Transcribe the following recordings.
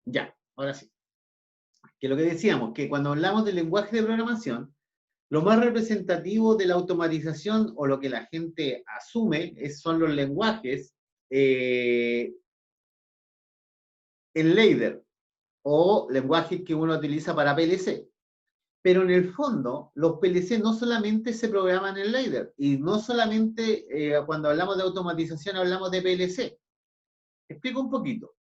Ya, ahora sí. Que lo que decíamos, que cuando hablamos del lenguaje de programación, lo más representativo de la automatización o lo que la gente asume son los lenguajes en ladder o lenguajes que uno utiliza para PLC. Pero en el fondo, los PLC no solamente se programan en ladder y no solamente cuando hablamos de automatización hablamos de PLC. Explico un poquito.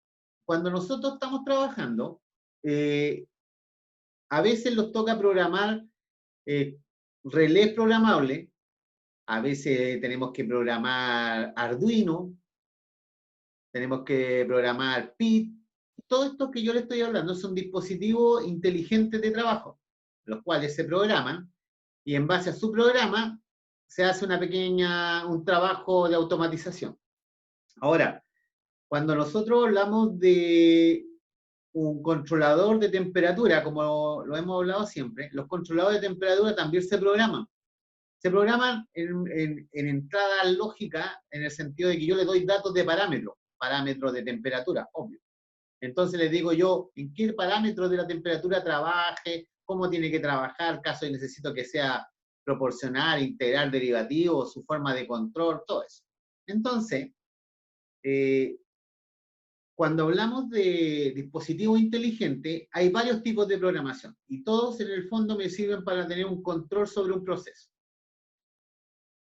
Cuando nosotros estamos trabajando, a veces nos toca programar relés programables, a veces tenemos que programar Arduino, tenemos que programar PIT. Todo esto que yo le estoy hablando son dispositivos inteligentes de trabajo, los cuales se programan y en base a su programa se hace un trabajo de automatización. Ahora, cuando nosotros hablamos de un controlador de temperatura, como lo hemos hablado siempre, los controladores de temperatura también se programan. Se programan en entrada lógica, en el sentido de que yo le doy datos de parámetros de temperatura, obvio. Entonces les digo yo en qué parámetros de la temperatura trabaje, cómo tiene que trabajar, caso de necesito que sea proporcional, integral, derivativo, su forma de control, todo eso. Entonces, cuando hablamos de dispositivos inteligentes, hay varios tipos de programación y todos en el fondo me sirven para tener un control sobre un proceso.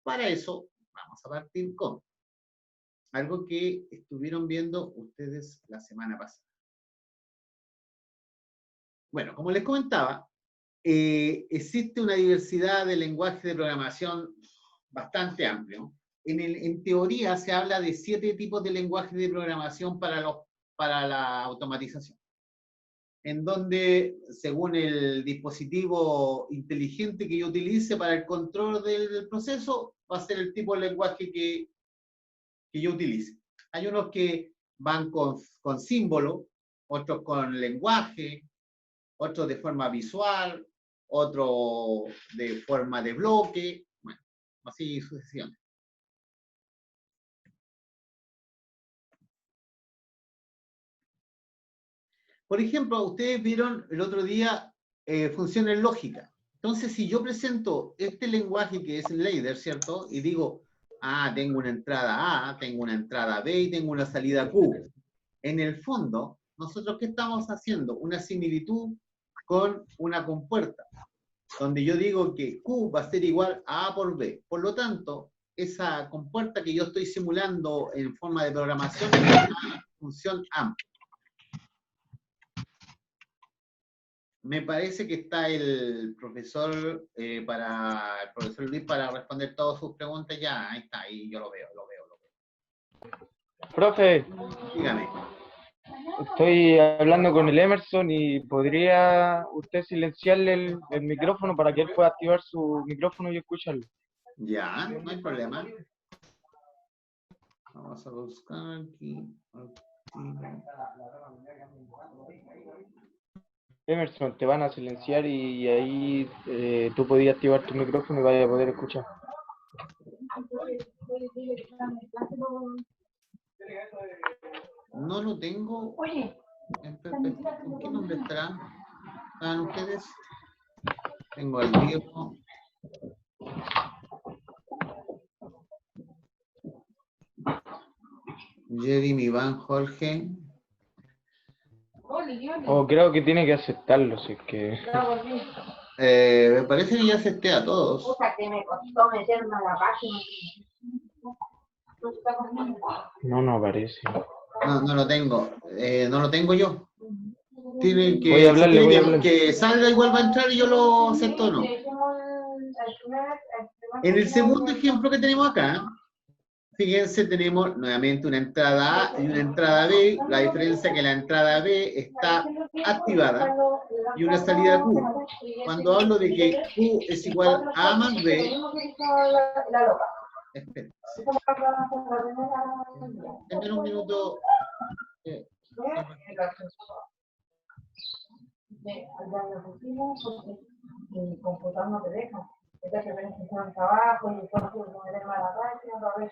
Para eso, vamos a partir con algo que estuvieron viendo ustedes la semana pasada. Bueno, como les comentaba, existe una diversidad de lenguajes de programación bastante amplio. En teoría se habla de 7 tipos de lenguajes de programación para la automatización, en donde, según el dispositivo inteligente que yo utilice para el control del proceso, va a ser el tipo de lenguaje que yo utilice. Hay unos que van con símbolo, otros con lenguaje, otros de forma visual, otro de forma de bloque, bueno, así sucesivamente. Por ejemplo, ustedes vieron el otro día funciones lógicas. Entonces, si yo presento este lenguaje que es el ladder, ¿cierto? Y digo, tengo una entrada A, tengo una entrada B y tengo una salida Q. En el fondo, nosotros ¿qué estamos haciendo? Una similitud con una compuerta, donde yo digo que Q va a ser igual a A por B. Por lo tanto, esa compuerta que yo estoy simulando en forma de programación es una función AMP. Me parece que está el profesor el profesor Luis para responder todas sus preguntas ya. Ahí está, ahí yo lo veo. Profe, Dígame. estoy hablando con el Emerson y ¿podría usted silenciarle el micrófono para que él pueda activar su micrófono y escucharlo? Ya, no hay problema. Vamos a buscar aquí. Emerson, te van a silenciar y ahí tú podías activar tu micrófono y vaya a poder escuchar. No lo tengo. Oye, ¿en qué nombre estará? ¿Saben ustedes? Tengo al Diego. Jeremy, Iván, Jorge. O creo que tiene que aceptarlo, si es que... Me parece que ya acepté a todos. Puta que me costó meterme a la página. No aparece. No lo tengo. No lo tengo yo. Tienen Voy a que, si hablarle, voy a quieren hablarle. que salga y vuelva a entrar y yo lo acepto o no. En el segundo ejemplo que tenemos acá, fíjense, tenemos nuevamente una entrada A y una entrada B. La diferencia es que la entrada B está activada y una salida Q. Cuando hablo de que Q es igual a A más B, esperen. Denme un minuto. El computador no te deja. Entonces que tienes que hacer un trabajo y después no puedes poner más la página otra vez.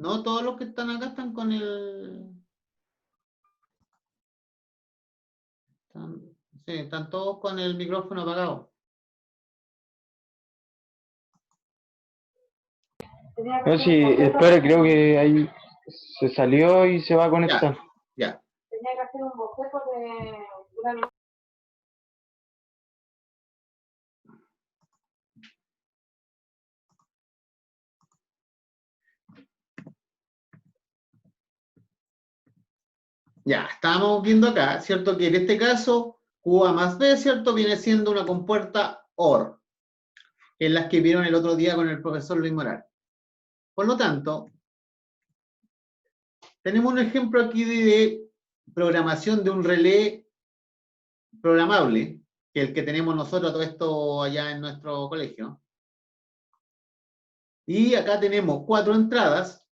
No, todos los que están acá están con el... sí, están todos con el micrófono apagado. Tenía que No, hacer sí, un boceto espere, creo que ahí se salió y se va a Ya, conectar. ya. tenía que hacer un boceto de una. Ya, estábamos viendo acá, ¿cierto? Que en este caso, QA más B, ¿cierto? Viene siendo una compuerta OR, que es las que vieron el otro día con el profesor Luis Moral. Por lo tanto, tenemos un ejemplo aquí de programación de un relé programable, que es el que tenemos nosotros todo esto allá en nuestro colegio. Y acá tenemos 4 entradas,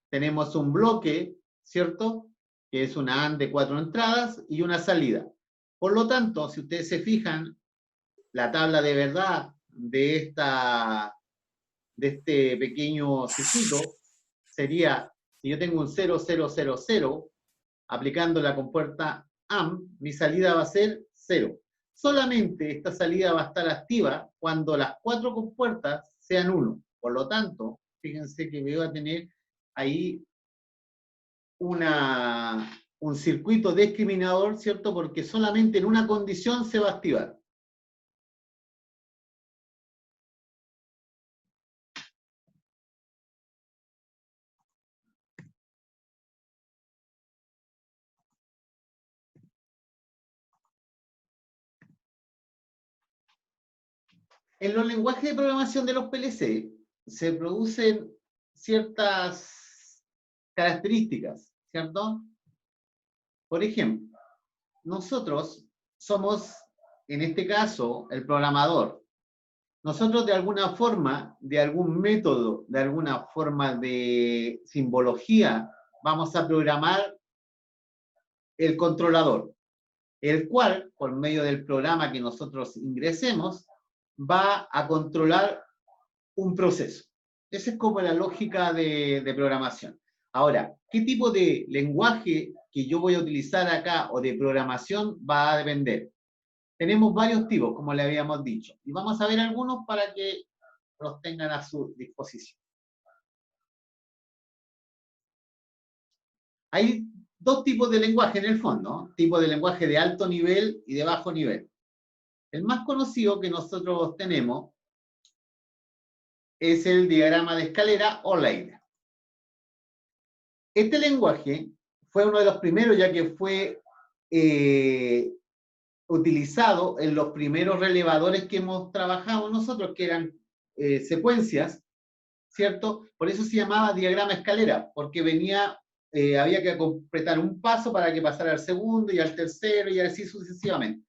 tenemos un bloque, ¿cierto? Que es una AND de 4 entradas y una salida. Por lo tanto, si ustedes se fijan, la tabla de verdad de este pequeño circuito sería, si yo tengo un 0, 0, 0, 0, aplicando la compuerta AND, mi salida va a ser 0. Solamente esta salida va a estar activa cuando las 4 compuertas sean 1. Por lo tanto, fíjense que voy a tener ahí un circuito discriminador, ¿cierto? Porque solamente en una condición se va a activar. En los lenguajes de programación de los PLC se producen ciertas características, ¿cierto? Por ejemplo, nosotros somos, en este caso, el programador. Nosotros de alguna forma, de algún método, de alguna forma de simbología, vamos a programar el controlador, el cual, por medio del programa que nosotros ingresemos, va a controlar un proceso. Esa es como la lógica de programación. Ahora, ¿qué tipo de lenguaje que yo voy a utilizar acá o de programación va a depender? Tenemos varios tipos, como le habíamos dicho, y vamos a ver algunos para que los tengan a su disposición. Hay dos tipos de lenguaje en el fondo, ¿no? Tipo de lenguaje de alto nivel y de bajo nivel. El más conocido que nosotros tenemos es el diagrama de escalera o LAID. Este lenguaje fue uno de los primeros, ya que fue utilizado en los primeros relevadores que hemos trabajado nosotros, que eran secuencias, ¿cierto? Por eso se llamaba diagrama escalera, porque venía, había que completar un paso para que pasara al segundo y al tercero y así sucesivamente.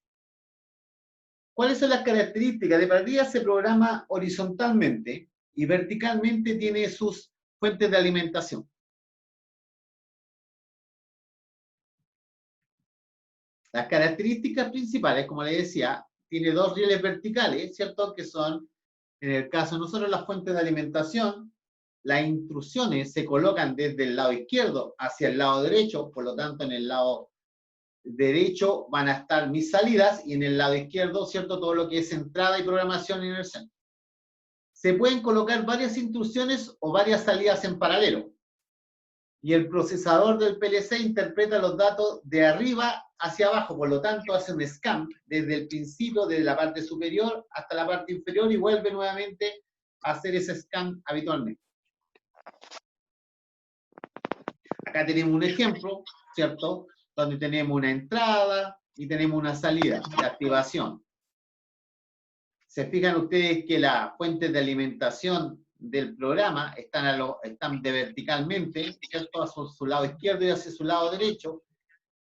¿Cuáles son las características? De partida se programa horizontalmente y verticalmente tiene sus fuentes de alimentación. Las características principales, como les decía, tiene dos rieles verticales, ¿cierto? Que son, en el caso de nosotros, las fuentes de alimentación. Las instrucciones se colocan desde el lado izquierdo hacia el lado derecho, por lo tanto, en el lado derecho van a estar mis salidas y en el lado izquierdo, ¿cierto? Todo lo que es entrada y programación en el centro. Se pueden colocar varias instrucciones o varias salidas en paralelo. Y el procesador del PLC interpreta los datos de arriba hacia abajo, por lo tanto hace un scan desde el principio, desde la parte superior hasta la parte inferior y vuelve nuevamente a hacer ese scan habitualmente. Acá tenemos un ejemplo, ¿cierto? Donde tenemos una entrada y tenemos una salida de activación. Se fijan ustedes que las fuentes de alimentación del programa están de verticalmente, ¿cierto? Hacia su lado izquierdo y hacia su lado derecho,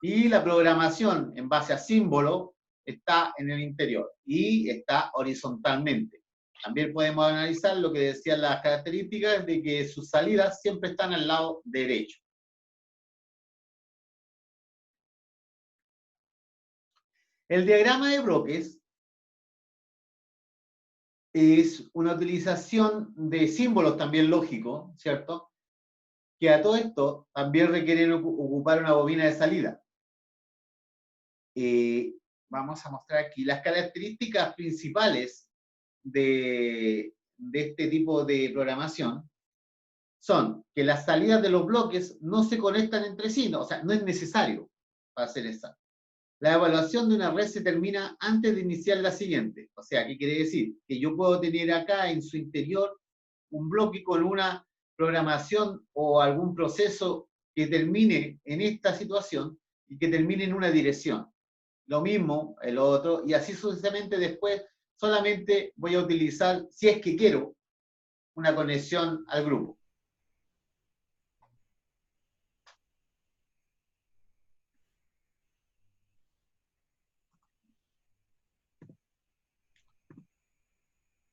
y la programación en base a símbolo está en el interior y está horizontalmente. También podemos analizar lo que decían las características de que sus salidas siempre están al lado derecho. El diagrama de bloques es una utilización de símbolos también lógicos, ¿cierto? que a todo esto también requieren ocupar una bobina de salida. Vamos a mostrar aquí las características principales de este tipo de programación. Son que las salidas de los bloques no se conectan entre sí, no, o sea, no es necesario para hacer esa. La evaluación de una red se termina antes de iniciar la siguiente. O sea, ¿qué quiere decir? Que yo puedo tener acá en su interior un bloque con una programación o algún proceso que termine en esta situación y que termine en una dirección. Lo mismo el otro, y así sucesivamente después solamente voy a utilizar, si es que quiero, una conexión al grupo.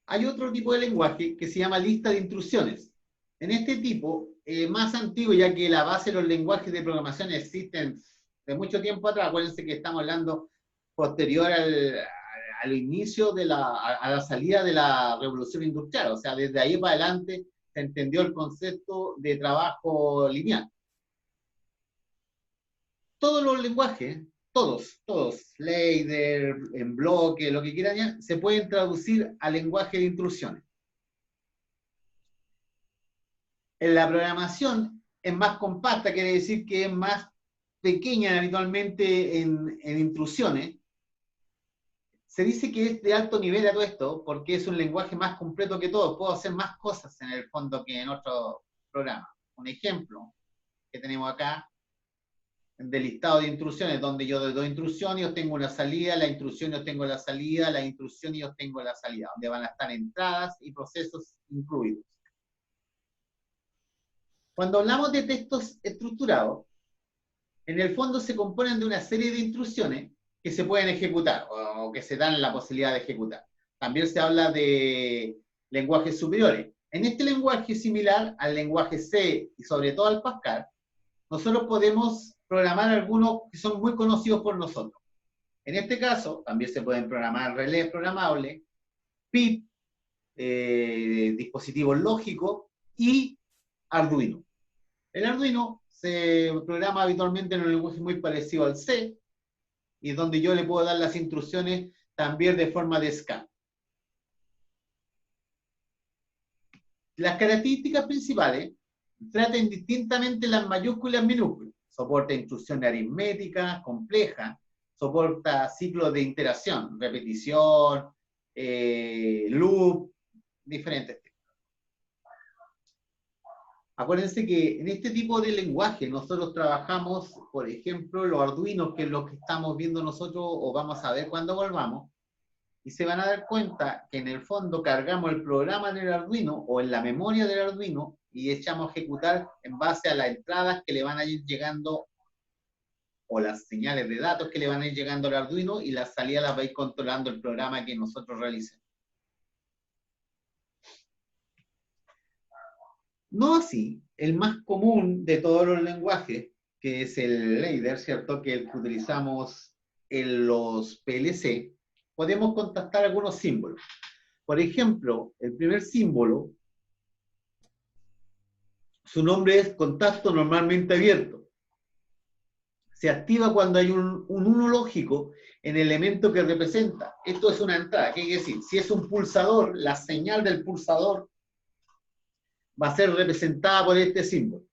Hay otro tipo de lenguaje que se llama lista de instrucciones. En este tipo, más antiguo, ya que la base de los lenguajes de programación existen de mucho tiempo atrás, acuérdense que estamos hablando posterior al inicio de a la salida de la revolución industrial, o sea, desde ahí para adelante se entendió el concepto de trabajo lineal. Todos los lenguajes, todos, Ladder, en bloque, lo que quieran, se pueden traducir a lenguaje de instrucciones. En la programación es más compacta, quiere decir que es más pequeña habitualmente en instrucciones. Se dice que es de alto nivel a todo esto, porque es un lenguaje más completo que todo. Puedo hacer más cosas en el fondo que en otro programa. Un ejemplo que tenemos acá, de listado de instrucciones, donde yo doy instrucción y obtengo una salida, la instrucción y obtengo la salida, la instrucción y obtengo la salida, donde van a estar entradas y procesos incluidos. Cuando hablamos de textos estructurados, en el fondo se componen de una serie de instrucciones que se pueden ejecutar o que se dan la posibilidad de ejecutar. También se habla de lenguajes superiores. En este lenguaje similar al lenguaje C y sobre todo al Pascal, nosotros podemos programar algunos que son muy conocidos por nosotros. En este caso, también se pueden programar relés programables, PIP, dispositivos lógicos y Arduino. El Arduino se programa habitualmente en un lenguaje muy parecido al C, y donde yo le puedo dar las instrucciones también de forma de scan. Las características principales tratan indistintamente las mayúsculas y minúsculas. Soporta instrucciones aritméticas complejas, soporta ciclos de iteración, repetición, loop, diferentes tipos. Acuérdense que en este tipo de lenguaje nosotros trabajamos, por ejemplo, los Arduinos, que es lo que estamos viendo nosotros o vamos a ver cuando volvamos, y se van a dar cuenta que en el fondo cargamos el programa en el Arduino o en la memoria del Arduino y echamos a ejecutar en base a las entradas que le van a ir llegando o las señales de datos que le van a ir llegando al Arduino, y las salidas las va a ir controlando el programa que nosotros realicemos. No así, el más común de todos los lenguajes, que es el ladder, ¿cierto? Que el que utilizamos en los PLC, podemos contactar algunos símbolos. Por ejemplo, el primer símbolo, su nombre es contacto normalmente abierto. Se activa cuando hay un 1 lógico en el elemento que representa. Esto es una entrada. ¿Qué quiere decir? Si es un pulsador, la señal del pulsador va a ser representada por este símbolo.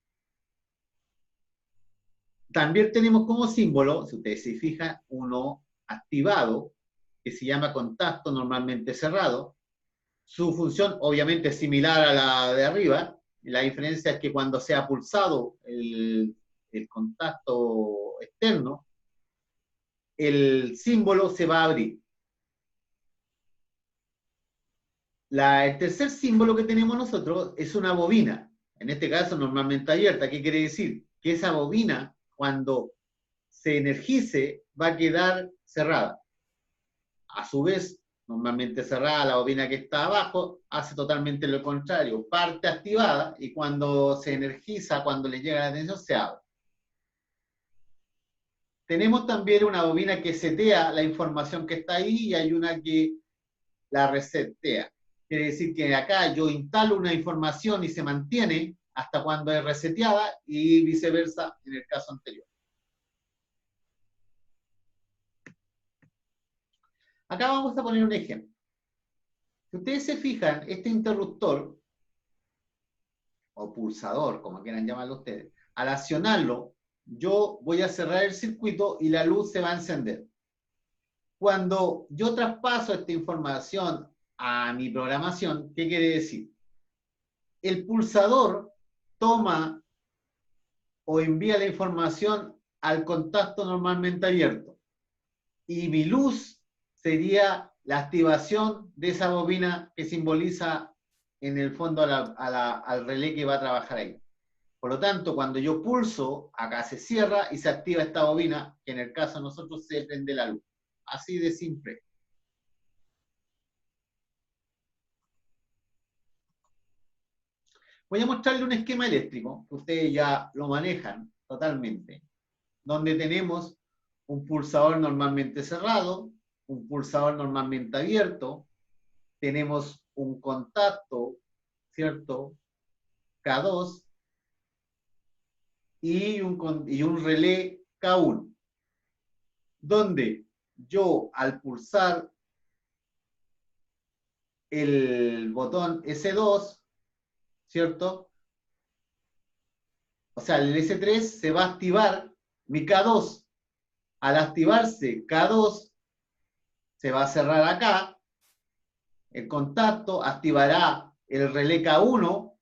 También tenemos como símbolo, si ustedes se fijan, uno activado, que se llama contacto normalmente cerrado. Su función obviamente es similar a la de arriba. La diferencia es que cuando sea pulsado el contacto externo, el símbolo se va a abrir. El tercer símbolo que tenemos nosotros es una bobina, en este caso normalmente abierta. ¿Qué quiere decir? Que esa bobina, cuando se energice, va a quedar cerrada. A su vez, normalmente cerrada, la bobina que está abajo hace totalmente lo contrario, parte activada, y cuando se energiza, cuando le llega la atención, se abre. Tenemos también una bobina que setea la información que está ahí, y hay una que la resetea. Quiere decir que acá yo instalo una información y se mantiene hasta cuando es reseteada y viceversa en el caso anterior. Acá vamos a poner un ejemplo. Si ustedes se fijan, este interruptor, o pulsador, como quieran llamarlo ustedes, al accionarlo, yo voy a cerrar el circuito y la luz se va a encender. Cuando yo traspaso esta información a mi programación, ¿qué quiere decir? El pulsador toma o envía la información al contacto normalmente abierto. Y mi luz sería la activación de esa bobina que simboliza en el fondo al relé que va a trabajar ahí. Por lo tanto, cuando yo pulso, acá se cierra y se activa esta bobina, que en el caso de nosotros se prende la luz. Así de simple. Voy a mostrarle un esquema eléctrico, que ustedes ya lo manejan totalmente, donde tenemos un pulsador normalmente cerrado, un pulsador normalmente abierto, tenemos un contacto, ¿cierto? K2 y un relé K1, donde yo al pulsar el botón S2, ¿cierto? O sea, el S3 se va a activar mi K2. Al activarse K2, se va a cerrar acá, el contacto activará el relé K1,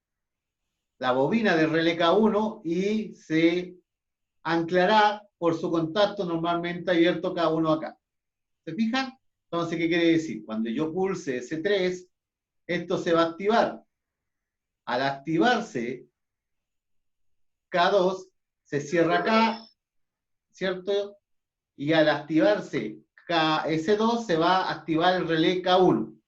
la bobina del relé K1, y se anclará por su contacto normalmente abierto K1 acá. ¿Se fijan? Entonces, ¿qué quiere decir? Cuando yo pulse S3, esto se va a activar. Al activarse K2, se cierra acá, ¿cierto? Y al activarse S2, se va a activar el relé K1.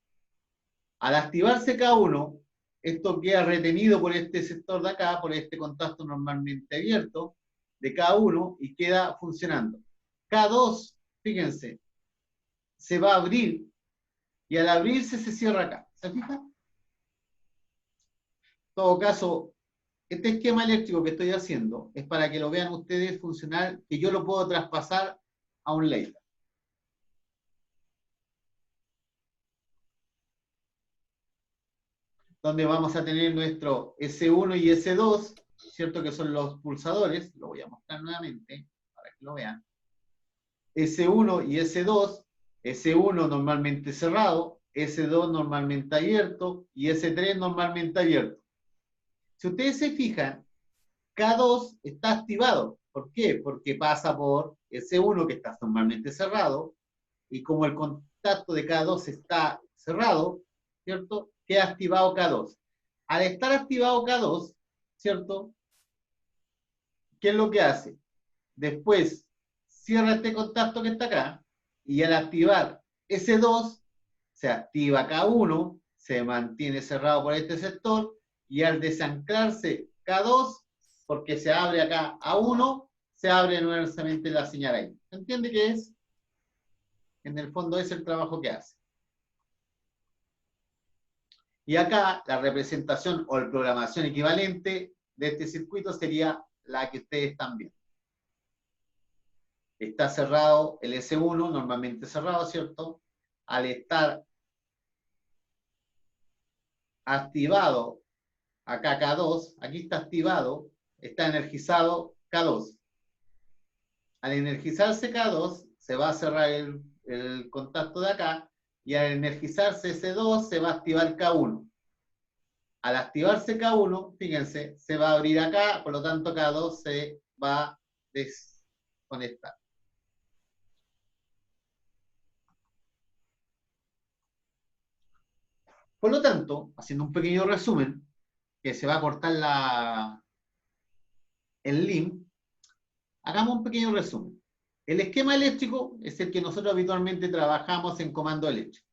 Al activarse K1, esto queda retenido por este sector de acá, por este contacto normalmente abierto de K1 y queda funcionando. K2, fíjense, se va a abrir y al abrirse se cierra acá. ¿Se fijan? En todo caso, este esquema eléctrico que estoy haciendo es para que lo vean ustedes funcionar, que yo lo puedo traspasar a un laser. Donde vamos a tener nuestro S1 y S2, ¿cierto? Que son los pulsadores. Lo voy a mostrar nuevamente para que lo vean. S1 y S2, S1 normalmente cerrado, S2 normalmente abierto y S3 normalmente abierto. Si ustedes se fijan, K2 está activado. ¿Por qué? Porque pasa por S1 que está normalmente cerrado y como el contacto de K2 está cerrado, ¿cierto? Queda activado K2. Al estar activado K2, ¿cierto? ¿Qué es lo que hace? Después cierra este contacto que está acá y al activar S2 se activa K1, se mantiene cerrado por este sector y al desanclarse K2, porque se abre acá A1, se abre nuevamente la señal ahí. ¿Se entiende qué es? En el fondo es el trabajo que hace. Y acá la representación o la programación equivalente de este circuito sería la que ustedes están viendo. Está cerrado el S1, normalmente cerrado, ¿cierto? Al estar activado acá K2, aquí está activado, está energizado K2. Al energizarse K2, se va a cerrar el contacto de acá, y al energizarse S2, se va a activar K1. Al activarse K1, fíjense, se va a abrir acá, por lo tanto K2 se va a desconectar. Por lo tanto, haciendo un pequeño resumen, que se va a cortar el link, hagamos un pequeño resumen. El esquema eléctrico es el que nosotros habitualmente trabajamos en comando eléctrico.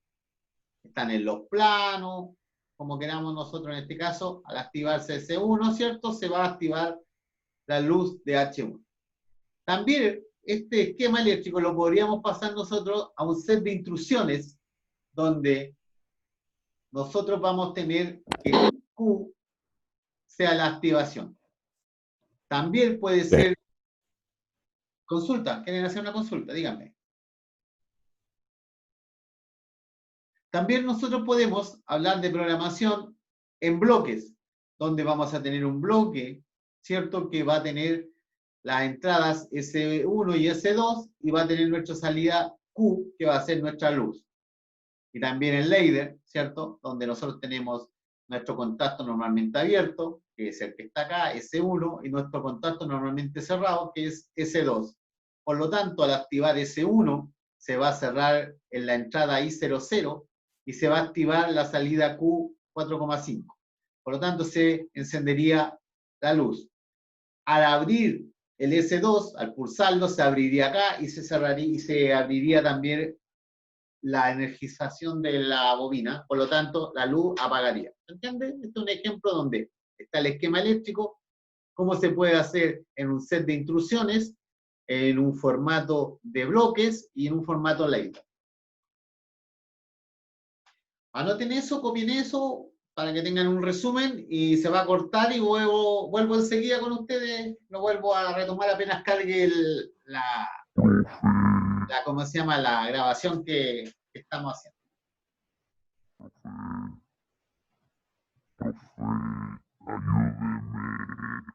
Están en los planos, como queramos nosotros en este caso, al activarse S1, ¿cierto? Se va a activar la luz de H1. También este esquema eléctrico lo podríamos pasar nosotros a un set de instrucciones donde nosotros vamos a tener que Q sea la activación. También puede ser consulta. ¿Quieren hacer una consulta? Díganme. También nosotros podemos hablar de programación en bloques, donde vamos a tener un bloque, ¿cierto? Que va a tener las entradas S1 y S2 y va a tener nuestra salida Q, que va a ser nuestra luz. Y también el ladder, ¿cierto? Donde nosotros tenemos nuestro contacto normalmente abierto, que es el que está acá, S1, y nuestro contacto normalmente cerrado, que es S2. Por lo tanto, al activar S1, se va a cerrar en la entrada I00 y se va a activar la salida Q4,5. Por lo tanto, se encendería la luz. Al abrir el S2, al pulsarlo, se abriría acá y se cerraría y se abriría también la energización de la bobina, por lo tanto, la luz apagaría. ¿Entiendes? Este es un ejemplo donde está el esquema eléctrico, cómo se puede hacer en un set de instrucciones, en un formato de bloques y en un formato ladder. Anoten eso, copien eso, para que tengan un resumen y se va a cortar y vuelvo enseguida con ustedes, lo vuelvo a retomar apenas cargue ¿cómo se llama? La grabación que estamos haciendo. Ayúdeme.